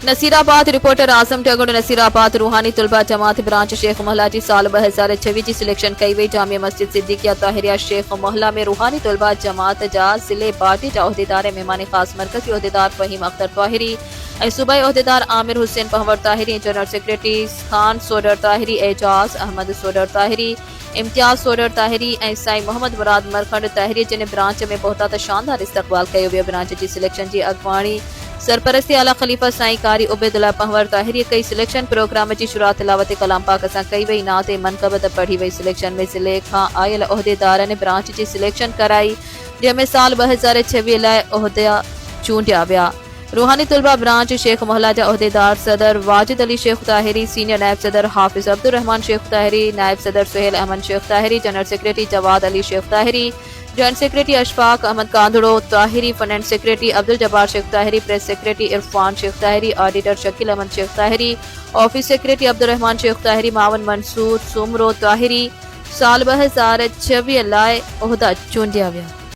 Nasirabad reporter आज़म टगड़ नसीराबाद रूहानी तुलबा जमात branch Sheikh मोहल्ला जी साल 2026 जी सिलेक्शन कई वही जामिया मस्जिद सिद्दीकिया ताहिरिया शेख मोहल्ला में रूहानी तुलबा जमात जा जिले पार्टी जा उहदेदार मेहमान खास मरकजी उहदेदार फहीम अख्तर ताहिरी सूबाई उहदेदार Aamir Hussain power ताहिरी general secretary Khan सोडर ताहिरी Ejaz Ahmad सोडर ताहिरी Imtiaz सोडर ताहिरी Sai Mohammad मुराद मरखंड ताहिरी जिन्हें ब्रांच में पहुंचा तो शानदार इस्तकबाल कयो वियो। ब्रांच की सिलेक्शन की अगवानी सरपरस्ती आला खलीफा साईं कारी उबैदुल्ला पहवर ताहिरी कई सिलेक्शन प्रोग्राम की शुरुआत तिलावत कलाम पाक सां कई वही नात मनकबत पढ़ी वही। सिलेक्शन में जिले खां आयल उहदेदार ने ब्रांच की सिलेक्शन कराई जैमें साल 2026 लाइ उहदा चूंडिया विया। रूहानी तुलबा ब्रांच शेख मोहल्ला जा उहदेदार सदर वाजिद अली शेख ताहिरी, सीनियर नायब सदर हाफिज अब्दुल रहमान शेख ताहिरी, नायब सदर Suhail Ahmed Sheikh Tahiri, general secretary Jawad Ali Sheikh Tahiri, joint secretary Ashfaq Ahmed Kandro Tahiri, finance secretary Abdul Jabbar Sheikh Tahiri, press secretary Irfan Sheikh Tahiri, auditor Shakeel Ahmed Sheikh Tahiri, office secretary Abdul Rehman Sheikh Tahiri, मावन मंसूर सुमरो ताहिरी साल 2026 लाइ उहदा चूंडिया विया।